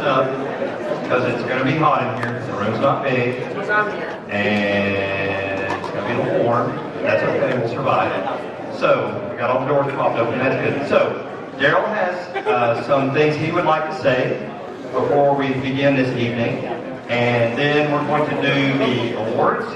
button up because it's going to be hot in here. The room's not big, and it's going to be a little warm. That's okay, we'll survive. So, we got all the doors popped open, that's good. So, Daryl has some things he would like to say before we begin this evening. And then we're going to do the awards,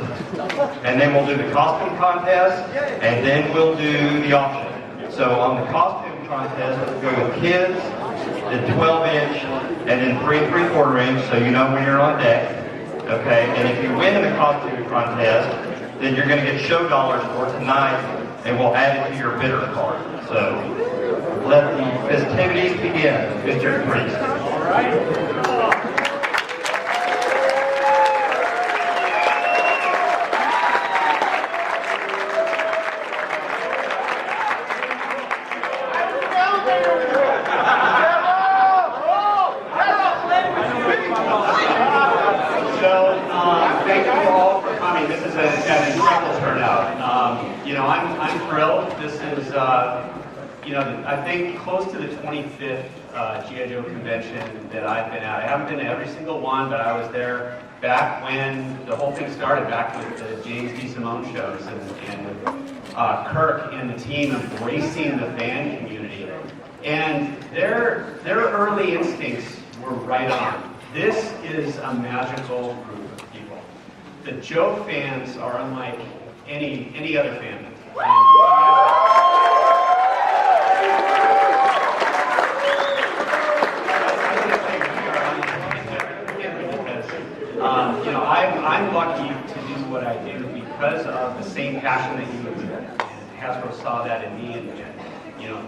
and then we'll do the costume contest, and then we'll do the auction. So on the costume contest, let's go with kids, the 12-inch, and then 3 3/4 inch, so you know when you're on deck. Okay, and if you win in the costume contest, then you're going to get show dollars for tonight, and we'll add it to your bidder card. So let the festivities begin, Mr. Priest. All right. Thank you all for coming. This is an incredible turnout. I'm thrilled. This is, I think close to the 25th G.I. Joe convention that I've been at. I haven't been to every single one, but I was there back when the whole thing started, back with the James D. Simone shows, and with Kirk and the team embracing the fan community. And their early instincts were right on. This is a magical group of people. The Joe fans are unlike any other fandom. I'm lucky to do what I do because of the same passion that you have. And Hasbro saw that in me and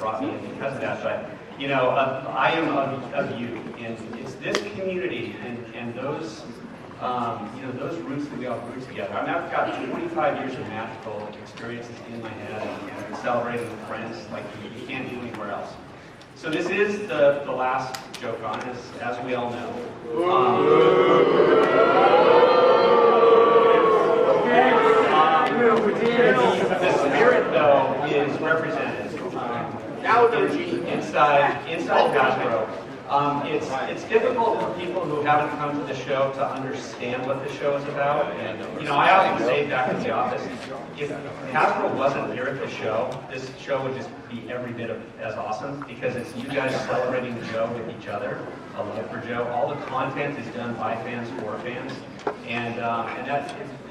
brought me in because of that. But I am of you, and it's this community and those those roots that we all grew together. I mean, I've got 25 years of magical experiences in my head and celebrating with friends like you can't do anywhere else. So this is the last JoeCon, as we all know. The spirit, though, is represented inside Hasbro. It's difficult for people who haven't come to the show to understand what the show is about. And I often say back in the office, if Hasbro wasn't here at the show, this show would just be every bit as awesome because it's you guys celebrating Joe with each other, a love for Joe. All the content is done by fans for fans, and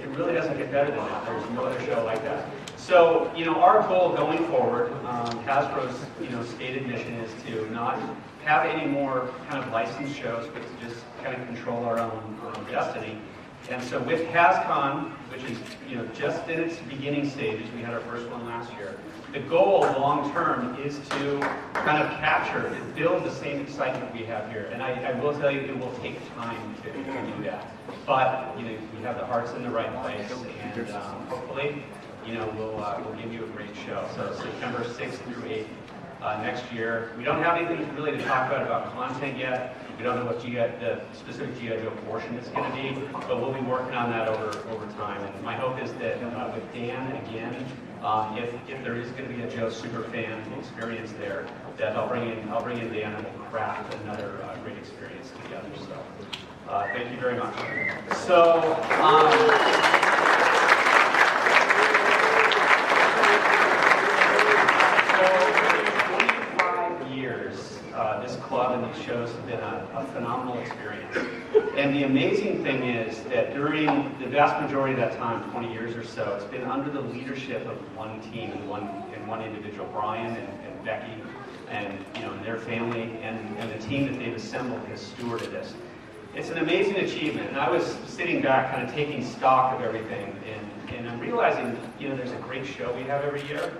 it really doesn't get better than that. There's no other show like that. So, our goal going forward, Hasbro's, stated mission is to not have any more kind of licensed shows, but to just kind of control our own destiny. And so with HasCon, which is, just in its beginning stages, we had our first one last year. The goal long term is to kind of capture and build the same excitement we have here. And I will tell you, it will take time to do that. But, we have the hearts in the right place, and hopefully, we'll give you a great show. So September 6th through 8th next year. We don't have anything really to talk about content yet. We don't know what the specific G.I. Joe portion is going to be, but we'll be working on that over time. And my hope is that with Dan again, if there is going to be a Joe superfan experience there, that I'll bring in Dan and we'll craft another great experience together. So thank you very much. So. 25 years, this club and these shows have been a phenomenal experience. And the amazing thing is that during the vast majority of that time, 20 years or so, it's been under the leadership of one team and one individual, Brian and Becky, and their family, and the team that they've assembled has stewarded this. It's an amazing achievement, and I was sitting back kind of taking stock of everything, and I'm realizing, there's a great show we have every year,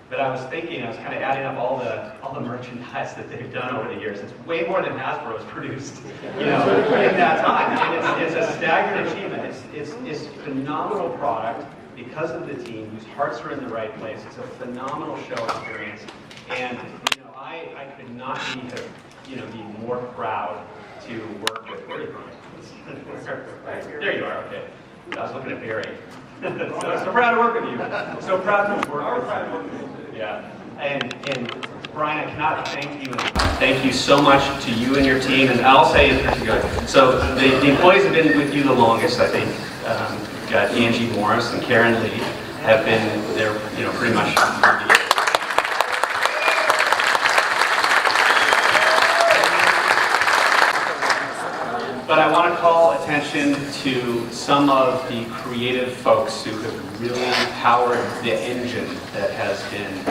but I was thinking, I was kind of adding up all the merchandise that they've done over the years. It's way more than Hasbro has produced, in that time, and it's a staggering achievement. It's phenomenal product because of the team whose hearts are in the right place. It's a phenomenal show experience, and I could not be more proud to work with. Where are you from? There you are. Okay. I was looking at Barry. so proud to work with you. So proud to work with you. Yeah. And Brian, I cannot thank you enough. Thank you so much to you and your team, and I'll say it pretty good. So the employees have been with you the longest, I think. You've got Angie Morris and Karen Lee have been there, pretty much. But I want to call attention to some of the creative folks who have really powered the engine that has been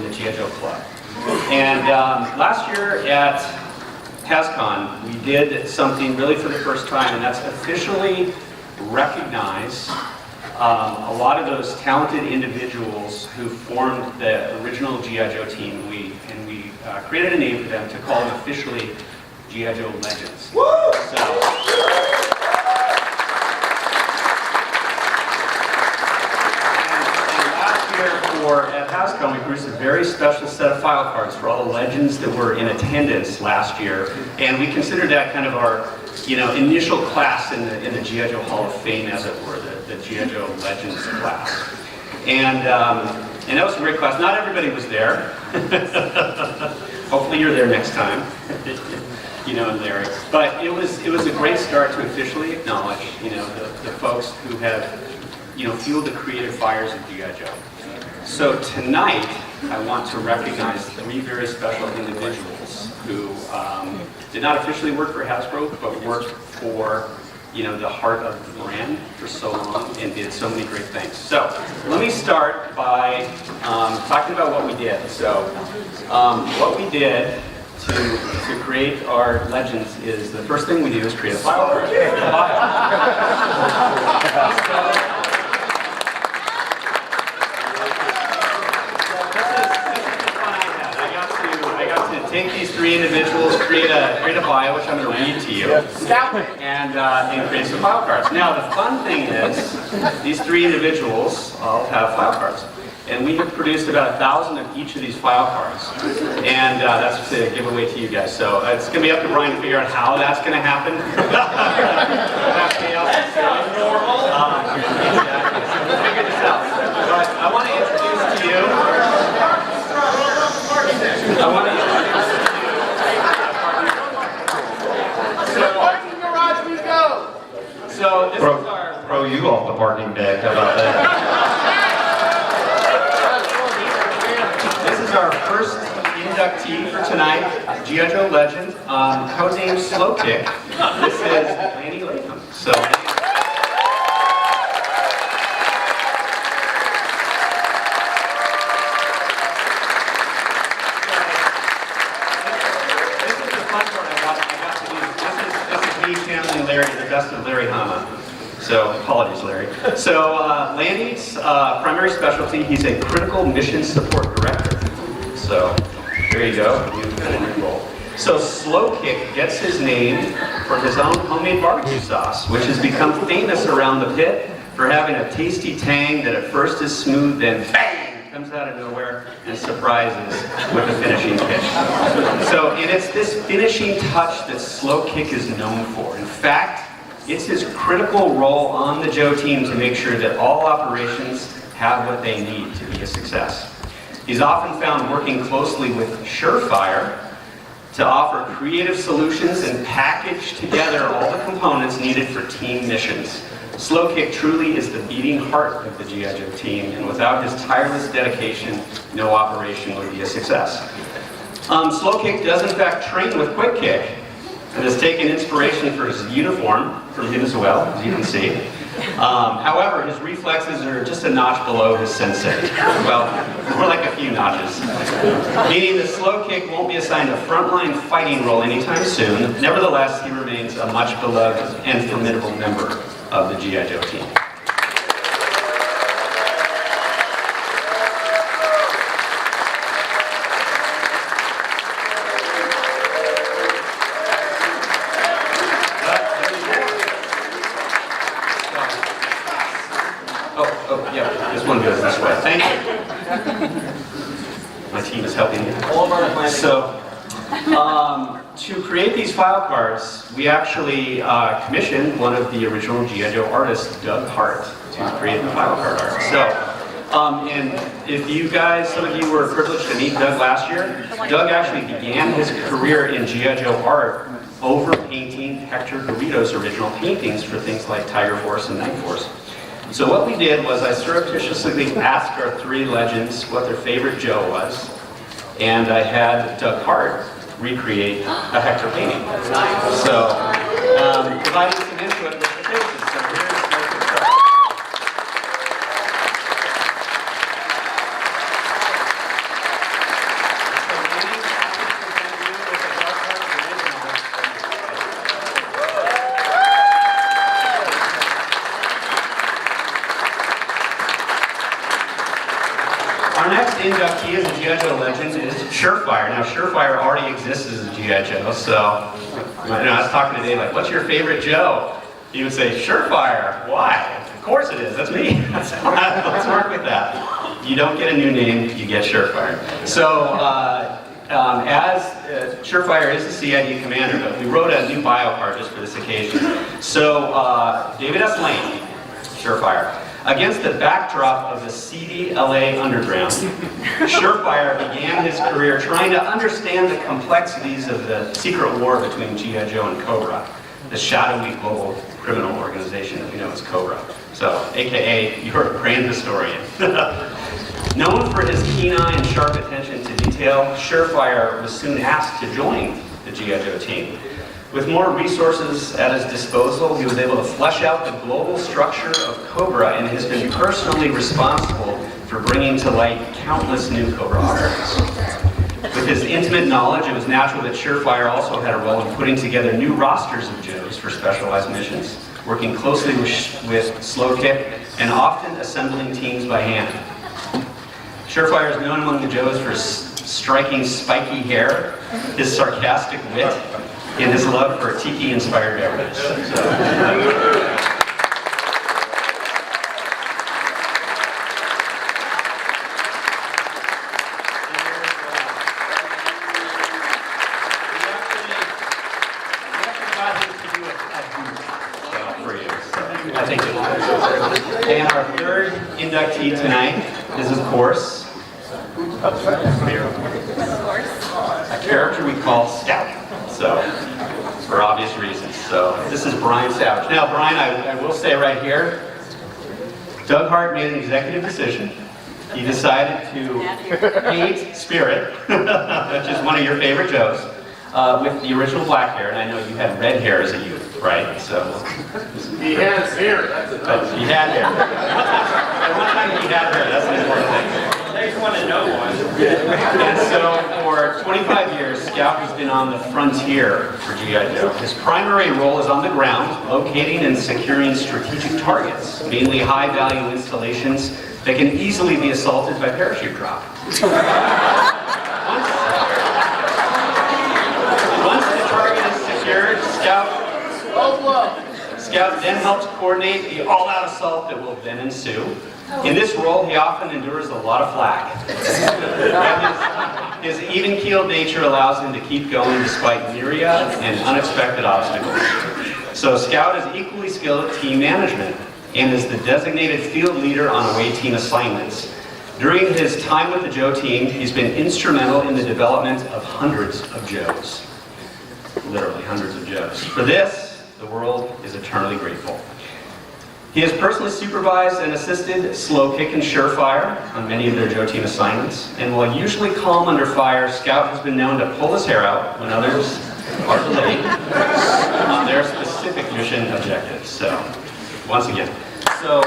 the G.I. Joe Club. And last year at HasCon, we did something really for the first time, and that's officially recognize a lot of those talented individuals who formed the original G.I. Joe team. We created a name for them to call them officially G.I. Joe Legends. Woo! And last year at HasCon, we produced a very special set of file cards for all the legends that were in attendance last year, and we considered that kind of our initial class in the G.I. Joe Hall of Fame, as it were, the G.I. Joe Legends class. And that was a great class. Not everybody was there. Hopefully you're there next time. And Larry. But it was a great start to officially acknowledge, the folks who have, fueled the creative fires of G.I. Joe. So tonight, I want to recognize 3 very special individuals who did not officially work for Hasbro, but worked for, the heart of the brand for so long and did so many great things. So let me start by talking about what we did. So what we did to create our legends is the first thing we do is create a file card. Take these 3 individuals, create a bio, which I'm going to read to you, and create some file cards. Now, the fun thing is, these 3 individuals all have file cards, and we have produced about 1,000 of each of these file cards, and that's to give away to you guys. So it's going to be up to Brian to figure out how that's going to happen. We'll figure this out. But I want to introduce to you. So this is our... Throw you off the parking deck, how about that? This is our first inductee for tonight, G.I. Joe Legend, codename Slow Kick. This is Lanny Latham. So... Larry, the best of Larry Hama. So, apologies, Larry. So, Lanny's primary specialty, he's a critical mission support director. So, there you go. So, Slow Kick gets his name from his own homemade barbecue sauce, which has become famous around the pit for having a tasty tang that at first is smooth, then bang! Comes out of nowhere and surprises with the finishing pitch. So, and it's this finishing touch that Slow Kick is known for. In fact, it's his critical role on the Joe team to make sure that all operations have what they need to be a success. He's often found working closely with Surefire to offer creative solutions and package together all the components needed for team missions. Slow Kick truly is the beating heart of the G.I. Joe team, and without his tireless dedication, no operation would be a success. Slow Kick does in fact train with Quick Kick, and has taken inspiration for his uniform from him as well, as you can see. However, his reflexes are just a notch below his sensei. Well, more like a few notches. Meaning that Slow Kick won't be assigned a frontline fighting role anytime soon. Nevertheless, he remains a much beloved and formidable member of the G.I. Joe team. Oh, yeah, this one goes this way. Thank you. My team is helping me. So, to create these file cards, we actually commissioned one of the original G.I. Joe artists, Doug Hart, to create the file card art. So, And if you guys, some of you were privileged to meet Doug last year, Doug actually began his career in G.I. Joe art over painting Hector Garrido's original paintings for things like Tiger Force and Night Force. So what we did was I surreptitiously asked our three legends what their favorite Joe was, and I had Doug Hart recreate a Hector painting. So, providing some input with the faces. So here's the construction. Our next inductee as a G.I. Joe legend is Surefire. Now, Surefire already exists as a G.I. Joe, so I was talking to Dave, like, what's your favorite Joe? He would say, Surefire. Why? Of course it is. That's me. Let's work with that. You don't get a new name, you get Surefire. So, as Surefire is the CID commander, but we wrote a new bio card just for this occasion. So, David S. Lane, Surefire. Against the backdrop of the seedy LA underground, Surefire began his career trying to understand the complexities of the secret war between G.I. Joe and Cobra, the shadowy global criminal organization that we know as Cobra. So, AKA your grand historian. Known for his keen eye and sharp attention to detail, Surefire was soon asked to join the G.I. Joe team. With more resources at his disposal, he was able to flesh out the global structure of Cobra and has been personally responsible for bringing to light countless new Cobra artists. With his intimate knowledge, it was natural that Surefire also had a role in putting together new rosters of Joes for specialized missions, working closely with Slow Kick and often assembling teams by hand. Surefire is known among the Joes for striking spiky hair, his sarcastic wit, and his love for tiki-inspired beverages. I think it was. And our third inductee tonight is, of course, a character we call Scout. So, for obvious reasons. So, this is Brian Savage. Now, Brian, I will say right here, Doug Hart made an executive decision. He decided to paint Spirit, which is one of your favorite Joes, with the original black hair, and I know you had red hair as a youth, right? So he has hair. He had hair. At one time he had hair. That's an important thing. I just want to know one. And so for 25 years, Scout has been on the frontier for G.I. Joe. His primary role is on the ground, locating and securing strategic targets, mainly high-value installations that can easily be assaulted by parachute drop. Once the target is secured, Scout then helps coordinate the all-out assault that will then ensue. In this role, he often endures a lot of flack. His even-keeled nature allows him to keep going despite myriad and unexpected obstacles. So Scout is equally skilled at team management and is the designated field leader on away team assignments. During his time with the Joe team, he's been instrumental in the development of hundreds of Joes. Literally hundreds of Joes. For this, the world is eternally grateful. He has personally supervised and assisted Slow Kick and Surefire on many of their Joe team assignments, and while usually calm under fire, Scout has been known to pull his hair out when others are delayed on their specific mission objectives. So, once again. So,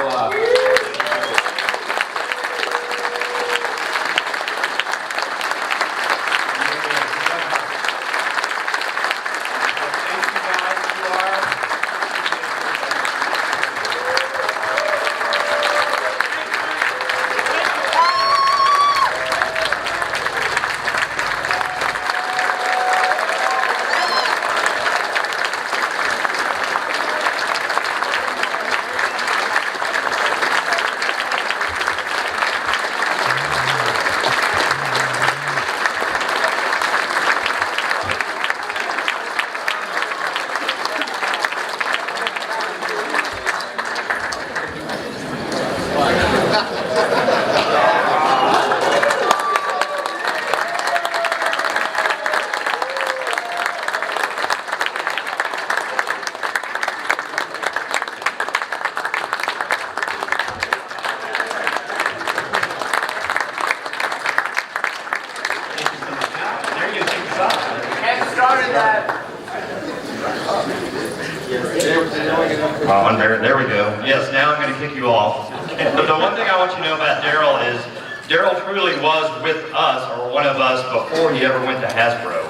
There we go. Yes, now I'm going to kick you off. But the one thing I want you to know about Daryl is Daryl truly was with us, or one of us, before he ever went to Hasbro.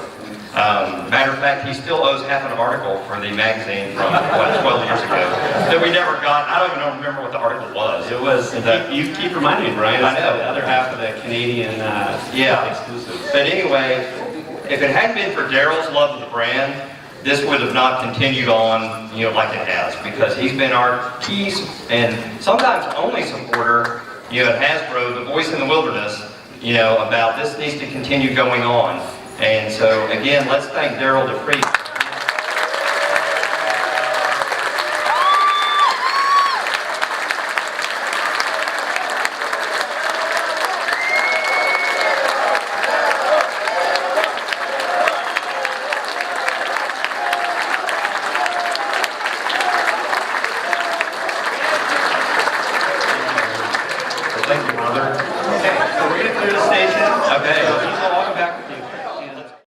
Matter of fact, he still owes half an article for the magazine from, 12 years ago that we never got. I don't even remember what the article was. It was, you keep reminding me, Brian, I know. the other half of the Canadian exclusive. But anyway, if it hadn't been for Daryl's love of the brand, this would have not continued on, like it has, because he's been our key and sometimes only supporter, at Hasbro, the voice in the wilderness, about this needs to continue going on. And so, again, let's thank Daryl DeFreeze.